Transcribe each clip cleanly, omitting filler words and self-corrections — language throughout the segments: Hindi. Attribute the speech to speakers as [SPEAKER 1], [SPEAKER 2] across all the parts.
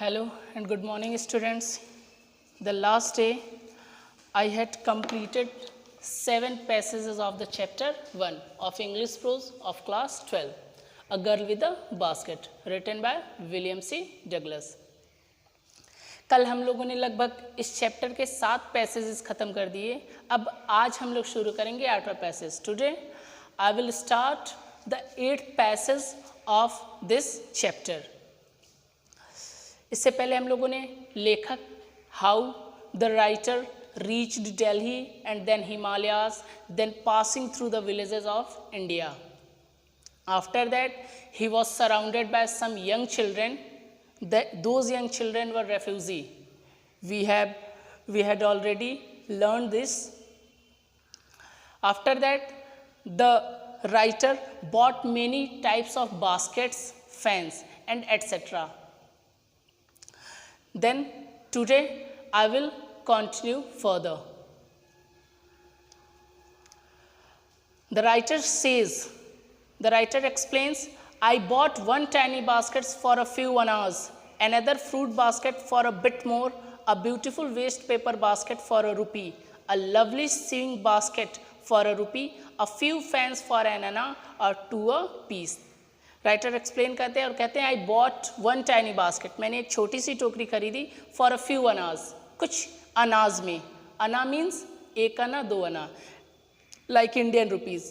[SPEAKER 1] Hello and good morning, students. The last day I had completed 7 passages of the chapter 1 of English prose of class 12, A Girl with a Basket, written by William C. Douglas. कल हम लोगों ने लगभग इस चैप्टर के 7 पैसेजेस खत्म कर दिए. अब आज हम लोग शुरू करेंगे 8वां passage. Today I will start the 8th passage of this chapter. इससे पहले हम लोगों ने लेखक, how the writer reached Delhi and then Himalayas, then passing through the villages of India. After that he was surrounded by some young children. Those young children were refugee. We had already learned this. After that, the writer bought many types of baskets, fans, and etc. Then today I will continue further. The writer explains, I bought one tiny basket for a few annas, another fruit basket for a bit more, a beautiful waste paper basket for a rupee, a lovely sewing basket for a rupee, a few fans for an anna or 2 a piece. Writer explain करते हैं और कहते हैं I bought one tiny basket, मैंने एक छोटी सी टोकरी खरीदी फॉर अ फ्यू अनाज, कुछ अनाज में. अना मीन्स एक अना, 2 अना, like Indian rupees.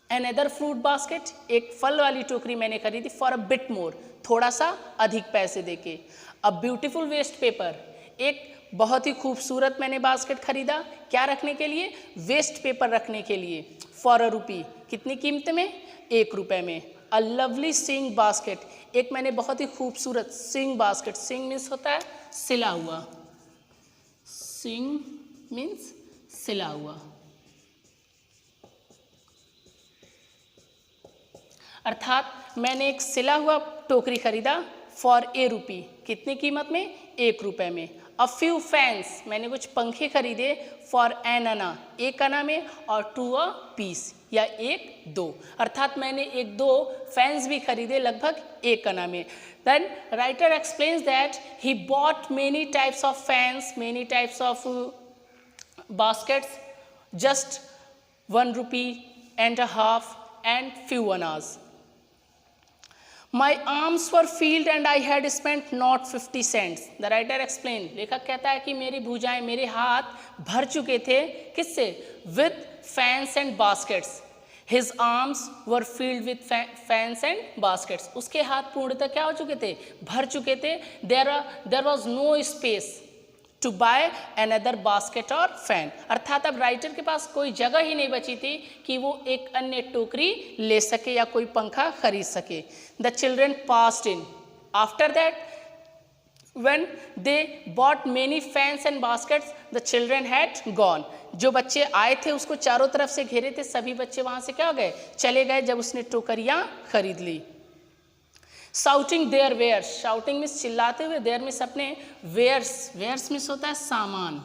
[SPEAKER 1] Another fruit basket, एक फल वाली टोकरी मैंने खरीदी फॉर अ बिट मोर, थोड़ा सा अधिक पैसे देके. अ ब्यूटीफुल वेस्ट पेपर, एक बहुत ही खूबसूरत मैंने बास्केट खरीदा, क्या रखने के लिए? वेस्ट पेपर रखने के लिए. फॉर अ रुपी, कितनी कीमत में? 1 रुपये में. अ लवली सिंग बास्केट, एक मैंने बहुत ही खूबसूरत सिंग बास्केट, सिंग मीन्स होता है सिला हुआ, सिंग मीन्स सिला हुआ, अर्थात मैंने एक सिला हुआ टोकरी खरीदा फॉर ए रुपी, कितनी कीमत में? 1 रुपये में. अ फ्यू फैंस, मैंने कुछ पंखे खरीदे फॉर एन अना, 1 अना में, और 2 अ पीस, या 1-2, अर्थात मैंने 1-2 फैंस भी खरीदे लगभग 1 अना में. Then writer explains that he bought many types of fans, many types of baskets, just 1 rupee and a half and few annas. My arms were filled and I had spent not 50 cents. The writer explained, लेखक कहता है कि मेरी भुजाएं, मेरे हाथ भर चुके थे, किससे? With fans and baskets. His arms were filled with fans and baskets. उसके हाथ पूर्णतः क्या हो चुके थे? भर चुके थे. There was no space to buy another basket or fan. अर्थात अब राइटर के पास कोई जगह ही नहीं बची थी कि वो एक अन्य टोकरी ले सके या कोई पंखा खरीद सके. The children passed in. After that, when they bought many fans and baskets, the children had gone. जो बच्चे आए थे उसको चारों तरफ से घेरे थे, सभी बच्चे वहाँ से क्या हो गए? चले गए जब उसने टोकरियाँ खरीद ली. Shouting their wares, shouting means चिल्लाते हुए, their मीन्स अपने, wares, wares मीन्स होता है सामान.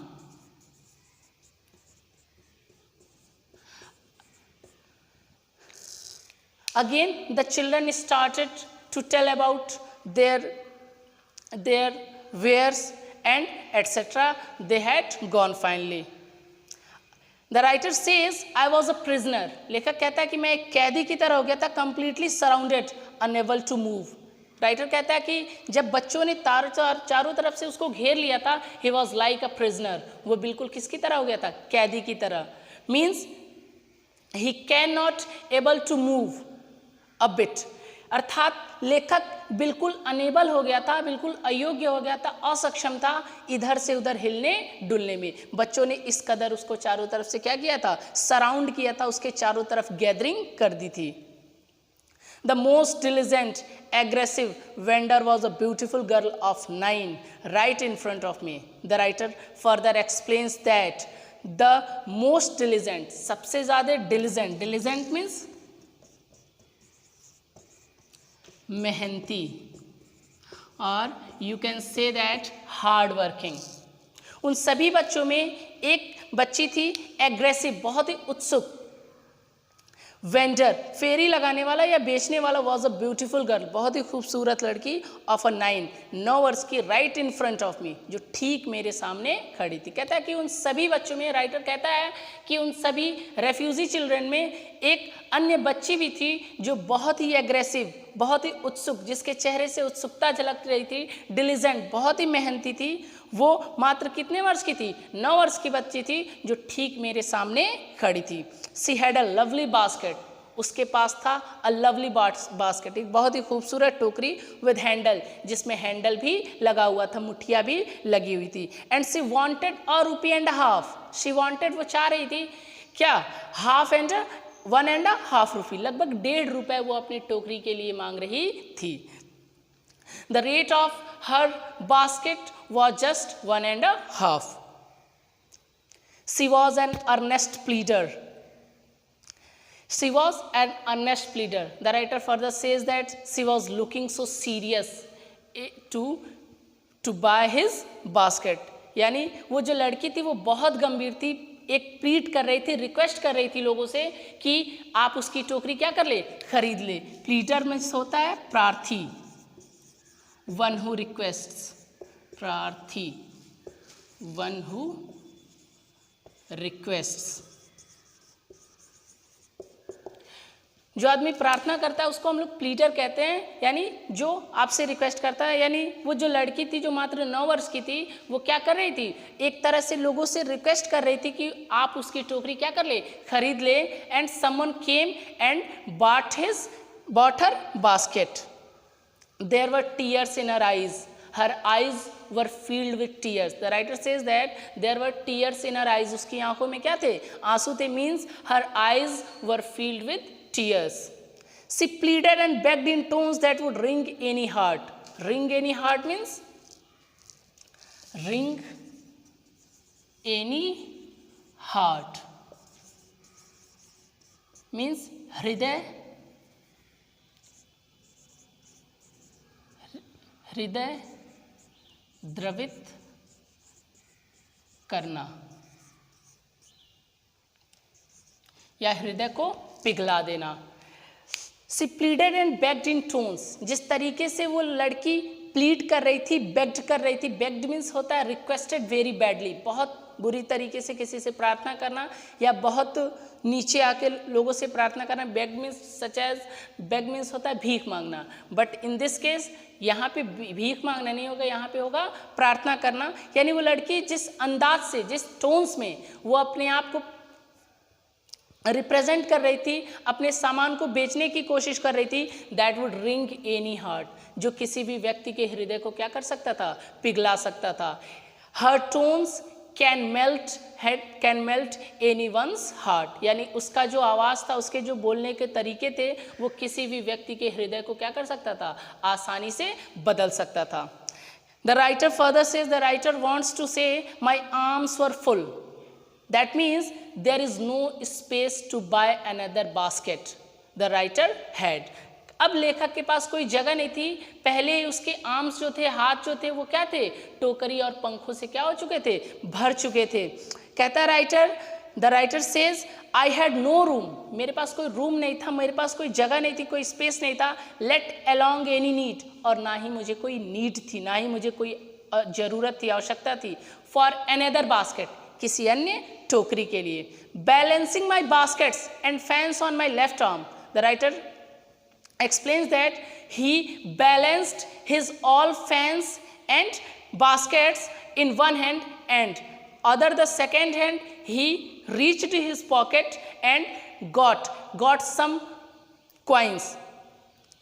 [SPEAKER 1] Again the children started to tell about their wares and etc. They had gone finally. The writer says I was a prisoner. लेखक कहता है कि मैं एक कैदी की तरह हो गया था, completely surrounded, unable to move. Writer कहता है कि जब बच्चों ने चारों तरफ से उसको घेर लिया था, he was like a prisoner. वो बिल्कुल किसकी तरह हो गया था? कैदी की तरह. Means he cannot able to move a bit. अर्थात लेखक बिल्कुल अनेबल हो गया था, बिल्कुल अयोग्य हो गया था, असक्षम था इधर से उधर हिलने डुलने में. बच्चों ने इस कदर उसको चारों तरफ से क्या किया था? सराउंड किया था, उसके चारों तरफ गैदरिंग कर दी थी. The most diligent, aggressive vendor was a beautiful girl of 9 right in front of me. The writer further explains that the most diligent, सबसे ज़्यादा diligent, diligent means मेहनती, और you can say that hard working. उन सभी बच्चों में एक बच्ची थी एग्रेसिव, बहुत ही उत्सुक. वेंडर फेरी लगाने वाला या बेचने वाला वॉज अ ब्यूटीफुल गर्ल, बहुत ही खूबसूरत लड़की, ऑफ अ 9 वर्ष की, right in front of me, जो ठीक मेरे सामने खड़ी थी। कहता है कि उन सभी बच्चों में, राइटर कहता है कि उन सभी रेफ्यूजी चिल्ड्रन में एक अन्य बच्ची भी थी जो बहुत ही एग्रेसिव, बहुत ही उत्सुक, जिसके चेहरे से उत्सुकता झलक रही थी, डिलीजेंट, बहुत ही मेहनती थी। वो मात्र कितने वर्ष की थी? 9 वर्ष की बच्ची थी जो ठीक मेरे सामने खड़ी थी। She had a lovely basket, उसके पास था अ लवली बास्केट, एक बहुत ही खूबसूरत टोकरी विद हैंडल, जिसमें हैंडल भी लगा हुआ था, मुठिया भी लगी हुई थी। And she wanted ₹1.50, she wanted, वो चाह रही थी क्या? हाफ एंड 1.5 रुपी, लगभग ₹1.5 वो अपनी टोकरी के लिए मांग रही थी। The rate of her basket was just 1.5. She was an earnest pleader. She was an earnest pleader. The writer further says that she was looking so serious to buy his basket. यानी वो जो लड़की थी वो बहुत गंभीर थी, एक प्लीड कर रही थी, रिक्वेस्ट कर रही थी लोगों से कि आप उसकी टोकरी क्या कर ले? खरीद ले। प्लीडर में होता है प्रार्थी, वन हु रिक्वेस्ट्स, प्रार्थी, वन हु रिक्वेस्ट्स। जो आदमी प्रार्थना करता है उसको हम लोग प्लीडर कहते हैं, यानी जो आपसे रिक्वेस्ट करता है। यानी वो जो लड़की थी जो मात्र 9 वर्ष की थी, वो क्या कर रही थी? एक तरह से लोगों से रिक्वेस्ट कर रही थी कि आप उसकी टोकरी क्या कर ले? खरीद ले। And someone came and bought her basket. There were tears in her eyes. Her eyes were filled with tears. The writer says that there were tears in her eyes. उसकी आंखों में क्या थे? आंसू थे, means her eyes were filled with tears. She pleaded and begged in tones that would wring any heart. Wring any heart means wring any heart means हृदय द्रवित करना या हृदय को पिघला देना। She pleaded and begged in tones, जिस तरीके से वो लड़की प्लीड कर रही थी, बेग्ड कर रही थी। बेग्ड मीन्स होता है रिक्वेस्टेड वेरी बैडली, बहुत बुरी तरीके से किसी से प्रार्थना करना या बहुत नीचे आके लोगों से प्रार्थना करना। Beg means such as, beg means होता है भीख मांगना, बट इन दिस केस यहाँ पे भीख मांगना नहीं होगा, यहाँ पे होगा प्रार्थना करना। यानी वो लड़की जिस अंदाज से, जिस टोन्स में वो अपने आप को रिप्रेजेंट कर रही थी, अपने सामान को बेचने की कोशिश कर रही थी, that would ring any heart, जो किसी भी व्यक्ति के हृदय को क्या कर सकता था? पिघला सकता था। Her tones can melt anyone's heart, यानी उसका जो आवाज़ था, उसके जो बोलने के तरीके थे, वो किसी भी व्यक्ति के हृदय को क्या कर सकता था? आसानी से बदल सकता था। The writer further says, the writer wants to say my arms were full, that means there is no space to buy another basket the writer had. अब लेखक के पास कोई जगह नहीं थी, पहले ही उसके आर्म्स जो थे, हाथ जो थे, वो क्या थे? टोकरी और पंखों से क्या हो चुके थे? भर चुके थे। कहता writer, the writer says I had no room, मेरे पास कोई रूम नहीं था, मेरे पास कोई जगह नहीं थी, कोई स्पेस नहीं था। लेट अलोंग एनी नीड, और ना ही मुझे कोई नीड थी, ना ही मुझे कोई ज़रूरत थी, आवश्यकता थी। फॉर अनदर बास्केट, किसी अन्य टोकरी के लिए। Balancing my baskets and fans on my left arm, the writer explains that he balanced his all fans and baskets in one hand and other the second hand he reached his pocket and got some coins.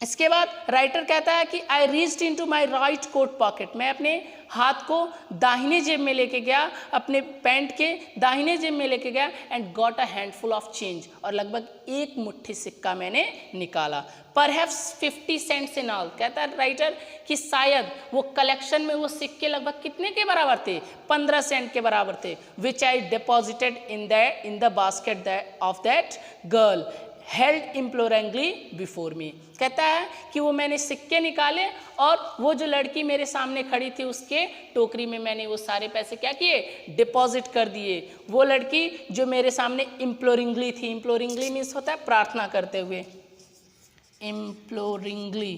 [SPEAKER 1] इसके बाद राइटर कहता है कि I reached into my right coat pocket, मैं अपने हाथ को दाहिने जेब में लेके गया, अपने पैंट के दाहिने जेब में लेके गया and got a handful of change, और लगभग 1 मुट्ठी सिक्का मैंने निकाला। परहैप्स 50 सेंट्स इन ऑल, कहता है राइटर कि शायद वो कलेक्शन में वो सिक्के लगभग कितने के बराबर थे? 15 सेंट के बराबर थे। Which I deposited in the basket of that girl held imploringly before me. कहता है कि वो मैंने सिक्के निकाले और वो जो लड़की मेरे सामने खड़ी थी उसके टोकरी में मैंने वो सारे पैसे क्या किए, डिपॉजिट कर दिए। वो लड़की जो मेरे सामने इम्प्लोरिंगली थी, इम्प्लोरिंगली मीन्स होता है प्रार्थना करते हुए, इम्प्लोरिंगली,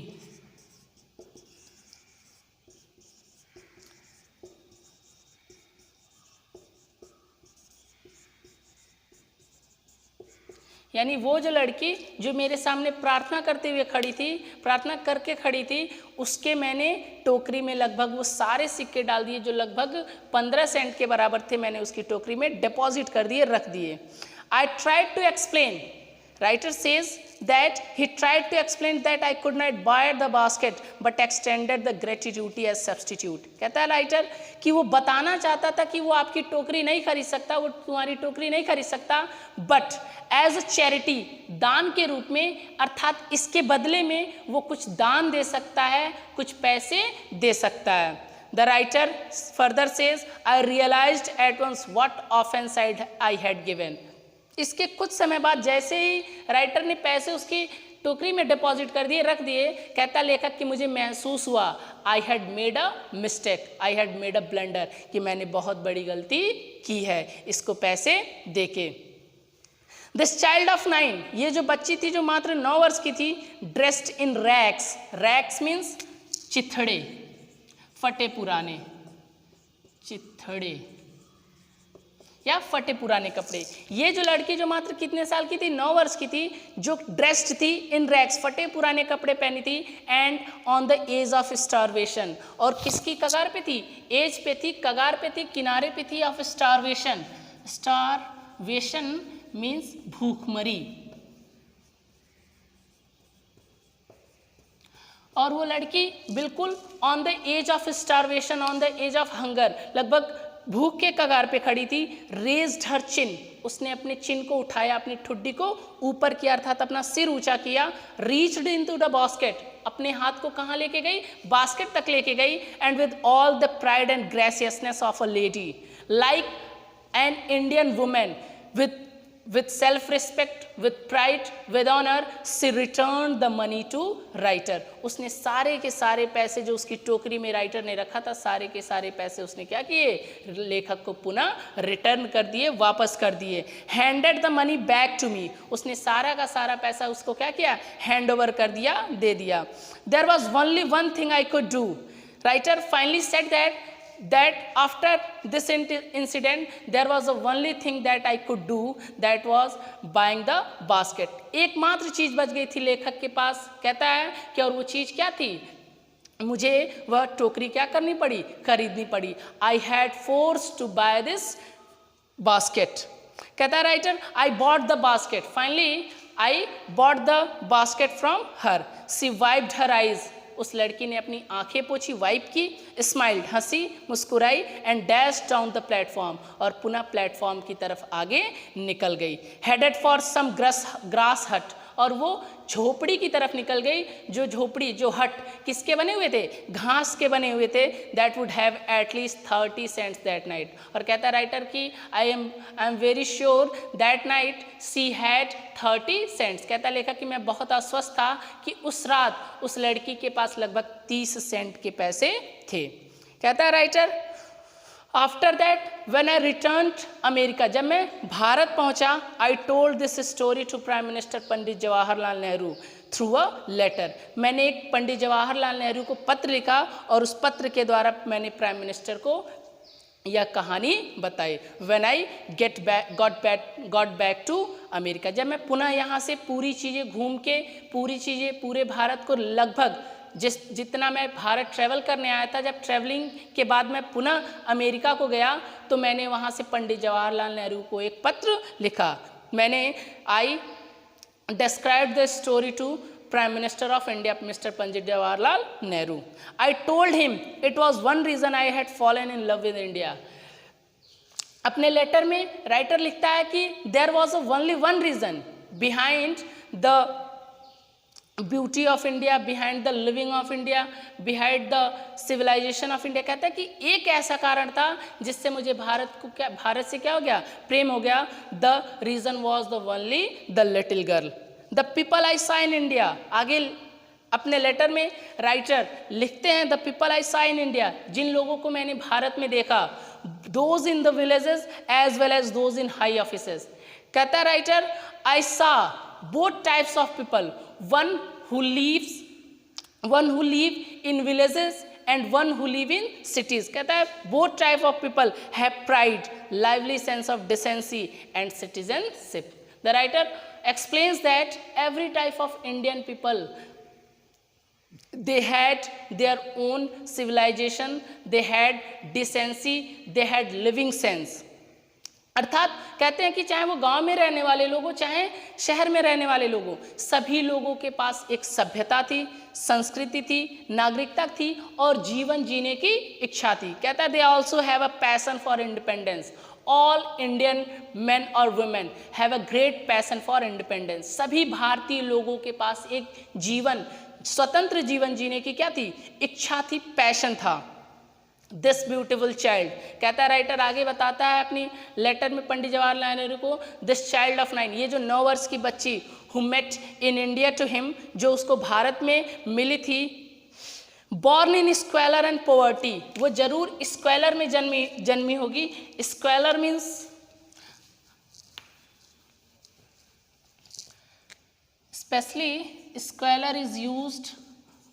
[SPEAKER 1] यानी वो जो लड़की जो मेरे सामने प्रार्थना करते हुए खड़ी थी, प्रार्थना करके खड़ी थी, उसके मैंने टोकरी में लगभग वो सारे सिक्के डाल दिए जो लगभग 15 सेंट के बराबर थे, मैंने उसकी टोकरी में डिपॉजिट कर दिए, रख दिए। I tried to explain, writer says that he tried to explain that I could not buy the basket but extended the gratuity as substitute। कहता है राइटर कि वो बताना चाहता था कि वो आपकी टोकरी नहीं खरीद सकता, वो तुम्हारी टोकरी नहीं खरीद सकता, बट एज अ चैरिटी, दान के रूप में, अर्थात इसके बदले में वो कुछ दान दे सकता है, कुछ पैसे दे सकता है। The writer further says, I realized at once what offense I had given। इसके कुछ समय बाद जैसे ही राइटर ने पैसे उसकी टोकरी में डिपॉजिट कर दिए, रख दिए, कहता लेखक कि मुझे महसूस हुआ I had made a mistake, I had made a blunder, कि मैंने बहुत बड़ी गलती की है इसको पैसे देके। दिस चाइल्ड ऑफ 9, ये जो बच्ची थी जो मात्र 9 वर्ष की थी, dressed in rags, rags means चिथड़े, फटे पुराने, चिथड़े या फटे पुराने कपड़े। ये जो लड़की जो मात्र कितने साल की थी, 9 वर्ष की थी, जो ड्रेस्ड थी इन रैक्स, फटे पुराने कपड़े पहनी थी, and on the edge of starvation, और किसकी कगार पे थी, एज पे थी, कगार पे थी, किनारे पे थी ऑफ स्टारवेशन। स्टारवेशन मीन्स भूखमरी। और वो लड़की बिल्कुल on the edge of starvation, on the edge of hunger, लगभग भूख के कगार पे खड़ी थी। रेज्ड हर चिन, उसने अपने चिन को उठाया, अपनी ठुड्डी को ऊपर किया, अर्थात अपना सिर ऊंचा किया। रीच्ड इनटू द बास्केट, अपने हाथ को कहाँ लेके गई, बास्केट तक लेके गई। And with all the pride and graciousness of a lady, like an Indian women, with self-respect, with pride, with honor, she returned the money to writer। उसने सारे के सारे पैसे जो उसकी टोकरी में राइटर ने रखा था, सारे के सारे पैसे उसने क्या किए, लेखक को पुनः रिटर्न कर दिए, वापस कर दिए। handed the money back to me, उसने सारा का सारा पैसा उसको क्या किया, हैंड ओवर कर दिया, दे दिया। there was only one thing I could do, writer finally said that after this incident there was the only thing that I could do, that was buying the basket। एकमात्र चीज बच गई थी लेखक के पास, कहता है कि और वो चीज क्या थी, मुझे वह टोकरी क्या करनी पड़ी, खरीदनी पड़ी। I had forced to buy this basket। कहता है writer, I bought the basket, finally I bought the basket from her। she wiped her eyes, उस लड़की ने अपनी आंखें पोंछी, वाइप की, स्माइल्ड, हंसी, मुस्कुराई, and dash down the platform, और पुनः प्लेटफॉर्म की तरफ आगे निकल गई। हेडेड फॉर सम ग्रास हट, और वो झोपड़ी की तरफ निकल गई, जो झोपड़ी, जो हट किसके बने हुए थे, घास के बने हुए थे। That would have at least 30 cents that night. और कहता है राइटर कि I am very sure that night she had 30 cents. कहता है लेखक कि मैं बहुत आश्वस्त था कि उस रात उस लड़की के पास लगभग 30 सेंट के पैसे थे। कहता है writer, after that when I return America, जब मैं भारत पहुंचा, I told this story to prime minister Pandit Jawaharlal Nehru through a letter. मैंने एक पंडित जवाहरलाल नेहरू को पत्र लिखा और उस पत्र के द्वारा मैंने प्राइम मिनिस्टर को यह कहानी बताई। When I got back to America, जब मैं पुनः यहाँ से पूरी चीज़ें घूम के, पूरी चीज़ें पूरे भारत को लगभग जितना मैं भारत ट्रैवल करने आया था, जब ट्रैवलिंग के बाद मैं पुनः अमेरिका को गया, तो मैंने वहाँ से पंडित जवाहरलाल नेहरू को एक पत्र लिखा। मैंने I describe the story to prime minister of India mister Pandit Jawaharlal Nehru. I told him it was one reason I had fallen in love with India. अपने लेटर में राइटर लिखता है कि there was only one reason behind the beauty of India, behind the living of India, behind the civilisation of India. कहता है कि एक ऐसा कारण था जिससे मुझे भारत से क्या हो गया, प्रेम हो गया। The reason was the only the little girl. The people I सा इन इंडिया, आगे अपने लेटर में राइटर लिखते हैं द पीपल आई सा इन इंडिया, जिन लोगों को मैंने भारत में देखा, those in the villages as well as those in high offices. कहता है writer I saw both types of people, one who live in villages and one who live in cities। कहता है both type of people have pride, lively sense of decency and citizenship। The writer explains that every type of Indian people, they had their own civilization, they had decency, they had living sense। अर्थात कहते हैं कि चाहे वो गांव में रहने वाले लोग हो चाहे शहर में रहने वाले लोग हो, सभी लोगों के पास एक सभ्यता थी, संस्कृति थी, नागरिकता थी और जीवन जीने की इच्छा थी। कहता है they also have a passion for independence, all Indian men और women have a great passion for independence. सभी भारतीय लोगों के पास एक जीवन, स्वतंत्र जीवन जीने की क्या थी, इच्छा थी, पैशन था। दिस ब्यूटिफुल चाइल्ड, कहता है राइटर आगे बताता है अपनी लेटर में पंडित जवाहरलाल नेहरू को, दिस चाइल्ड ऑफ 9, ये जो 9 वर्ष की बच्ची who met in India to him, जो उसको भारत में मिली थी, born in squalor and poverty, वो जरूर स्क्वेलर में जन्मी होगी। Squalor means specially squalor is used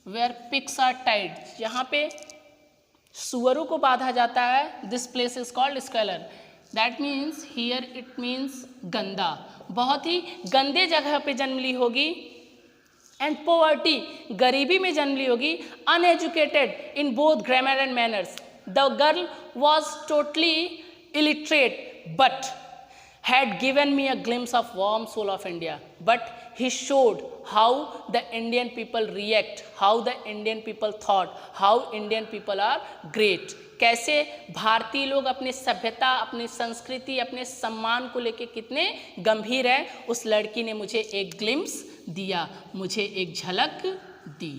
[SPEAKER 1] where pigs are tied, यहाँ पे सुअरों को बांधा जाता है। This place is called squalor, that means here it means गंदा, बहुत ही गंदे जगह पे जन्म ली होगी। एंड पॉवर्टी, गरीबी में जन्म ली होगी। Uneducated in both grammar and manners, the girl was totally illiterate but had given me a glimpse of warm soul of India, but he showed how the Indian people react, how the Indian people thought, how Indian people are great। कैसे भारतीय लोग अपनी सभ्यता, अपनी संस्कृति, अपने सम्मान को लेके कितने गंभीर हैं, उस लड़की ने मुझे एक ग्लिम्स दिया, मुझे एक झलक दी।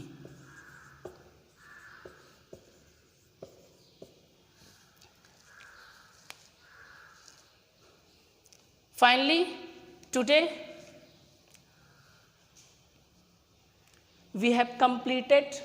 [SPEAKER 1] Finally, today we have completed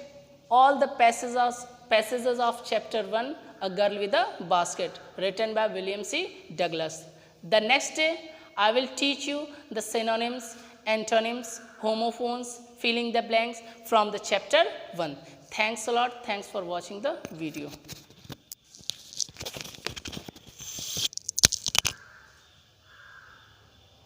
[SPEAKER 1] all the passages of chapter 1, A Girl with a Basket, written by William C. Douglas. The next day, I will teach you the synonyms, antonyms, homophones, filling the blanks from the chapter 1. Thanks a lot. Thanks for watching the video.